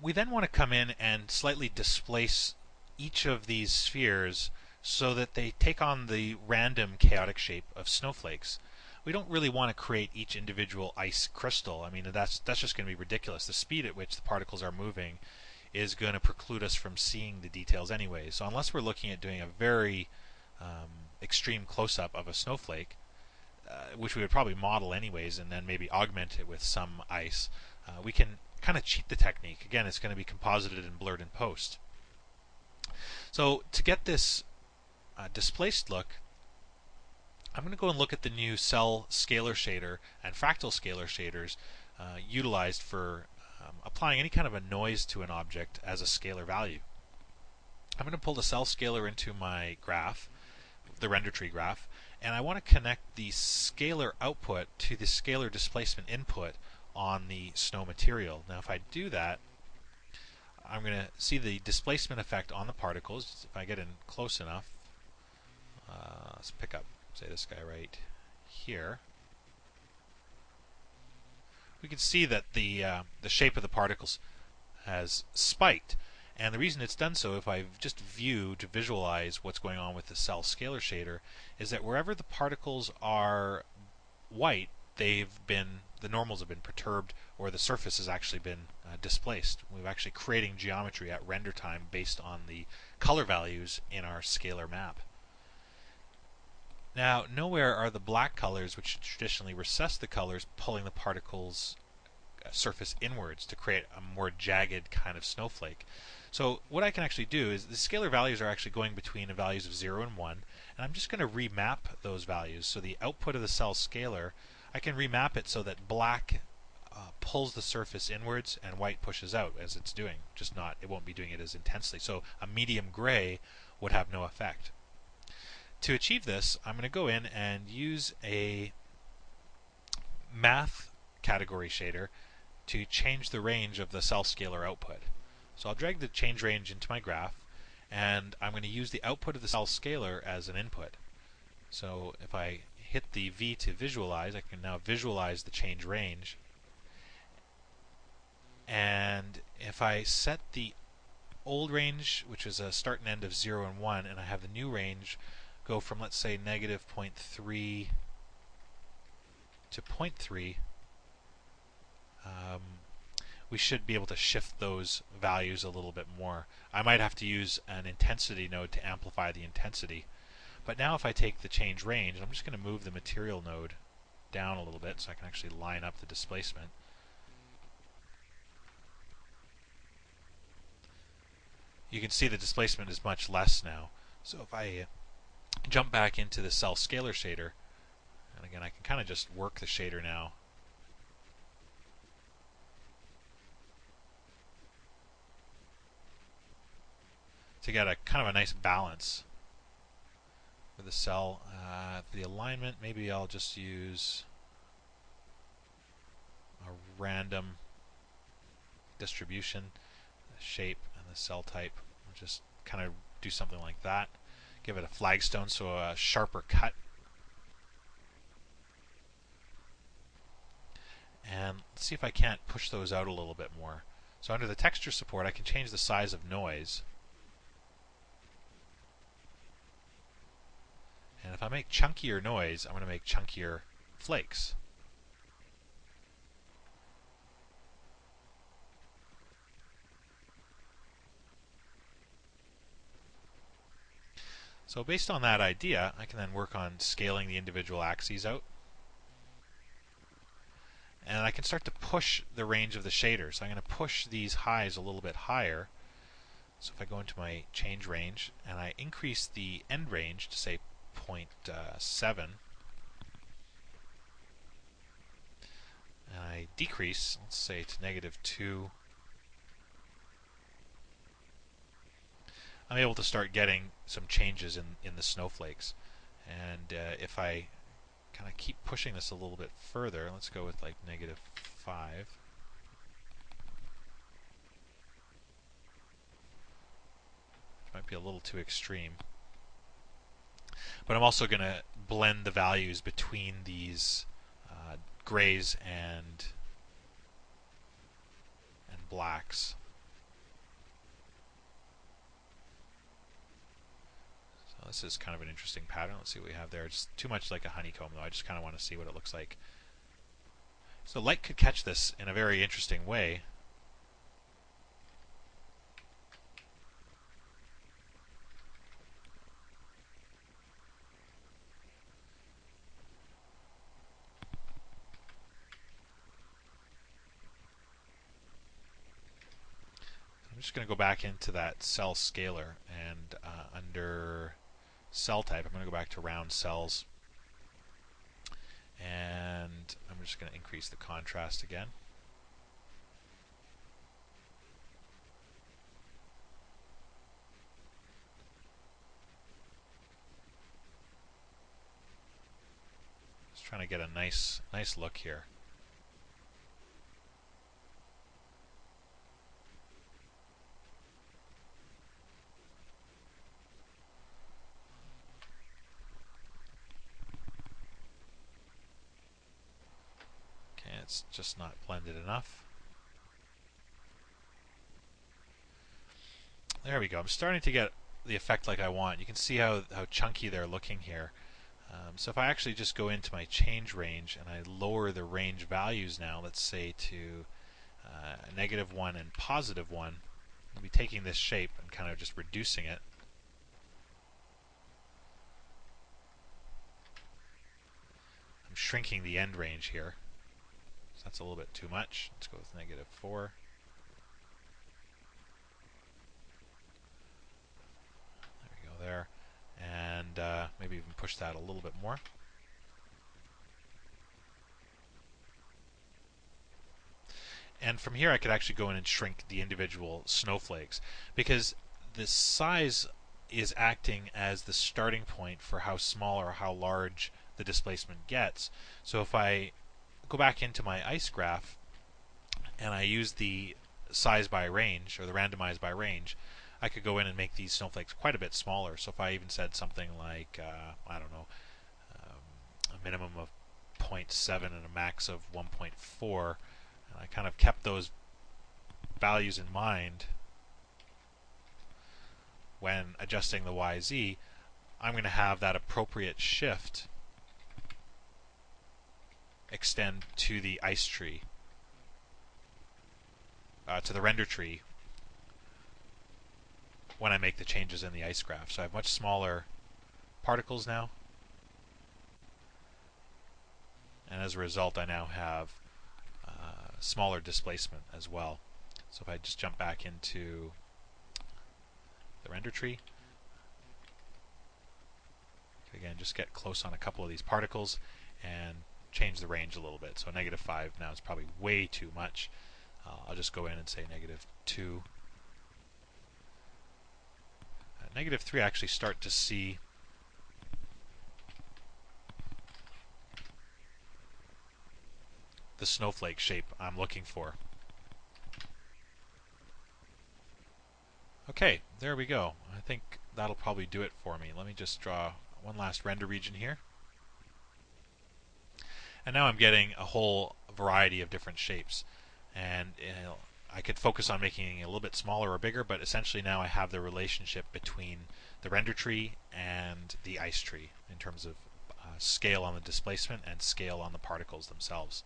we then want to come in and slightly displace each of these spheres so that they take on the random chaotic shape of snowflakes. We don't really want to create each individual ice crystal. I mean, that's just going to be ridiculous. The speed at which the particles are moving is going to preclude us from seeing the details anyway. So unless we're looking at doing a very extreme close-up of a snowflake, which we would probably model anyways and then maybe augment it with some ice, we can kind of cheat the technique. Again, it's going to be composited and blurred in post. So to get this displaced look, I'm going to go and look at the new cell scalar shader and fractal scalar shaders utilized for applying any kind of a noise to an object as a scalar value. I'm going to pull the cell scalar into my graph, the render tree graph, and I want to connect the scalar output to the scalar displacement input on the snow material. Now if I do that, I'm going to see the displacement effect on the particles. If I get in close enough, let's pick up, say, this guy right here. We can see that the shape of the particles has spiked. And the reason it's done so, if I just view to visualize what's going on with the cell scalar shader, is that wherever the particles are white, the normals have been perturbed, or the surface has actually been displaced. We're actually creating geometry at render time based on the color values in our scalar map. Now, nowhere are the black colors, which traditionally recess the colors, pulling the particles' surface inwards to create a more jagged kind of snowflake. So what I can actually do is the scalar values are actually going between the values of 0 and 1, and I'm just going to remap those values. So the output of the cell scalar, I can remap it so that black pulls the surface inwards and white pushes out, as it's doing. Just not, it won't be doing it as intensely. So a medium gray would have no effect. To achieve this, I'm going to go in and use a math category shader to change the range of the cell scalar output. So I'll drag the change range into my graph, and I'm going to use the output of the cell scalar as an input. So if I hit the V to visualize, I can now visualize the change range. And if I set the old range, which is a start and end of 0 and 1, and I have the new range go from, let's say, negative 0.3 to 0.3, we should be able to shift those values a little bit more. I might have to use an intensity node to amplify the intensity. But now if I take the change range, and I'm just going to move the material node down a little bit so I can actually line up the displacement. You can see the displacement is much less now. So if I jump back into the cell scalar shader, and again I can kind of just work the shader now. To get a kind of a nice balance for the cell. For the alignment, maybe I'll just use a random distribution, the shape, and the cell type. I'll just kind of do something like that. Give it a flagstone, so a sharper cut. And let's see if I can't push those out a little bit more. So under the texture support, I can change the size of noise. And if I make chunkier noise, I'm going to make chunkier flakes. So based on that idea, I can then work on scaling the individual axes out. And I can start to push the range of the shader. So I'm going to push these highs a little bit higher. So if I go into my change range and I increase the end range to say 0.7, and I decrease, let's say, to -2, I'm able to start getting some changes in the snowflakes. And if I kind of keep pushing this a little bit further, let's go with like -5. Which might be a little too extreme. But I'm also going to blend the values between these grays and blacks. This is kind of an interesting pattern. Let's see what we have there. It's too much like a honeycomb, though. I just kind of want to see what it looks like. So light could catch this in a very interesting way. I'm just going to go back into that cell scaler, and under cell type, I'm going to go back to round cells, and I'm just going to increase the contrast again. Just trying to get a nice look here. It's just not blended enough. There we go. I'm starting to get the effect like I want. You can see how chunky they're looking here. So if I actually just go into my change range and I lower the range values now, let's say to -1 and +1, I'll be taking this shape and kind of just reducing it. I'm shrinking the end range here. So that's a little bit too much. Let's go with -4. There we go there. And maybe even push that a little bit more. And from here I could actually go in and shrink the individual snowflakes, because the size is acting as the starting point for how small or how large the displacement gets. So if I go back into my ice graph and I use the size by range, or the randomize by range, I could go in and make these snowflakes quite a bit smaller. So if I even said something like, I don't know, a minimum of 0.7 and a max of 1.4, and I kind of kept those values in mind when adjusting the YZ, I'm going to have that appropriate shift extend to the ice tree, to the render tree, when I make the changes in the ice graph. So I have much smaller particles now, and as a result I now have smaller displacement as well. So if I just jump back into the render tree, again, just get close on a couple of these particles and change the range a little bit. So -5 now is probably way too much. I'll just go in and say -2. At -3 I actually start to see the snowflake shape I'm looking for. Okay, there we go. I think that'll probably do it for me. Let me just draw one last render region here. And now I'm getting a whole variety of different shapes. And I could focus on making it a little bit smaller or bigger, but essentially now I have the relationship between the render tree and the ice tree in terms of scale on the displacement and scale on the particles themselves.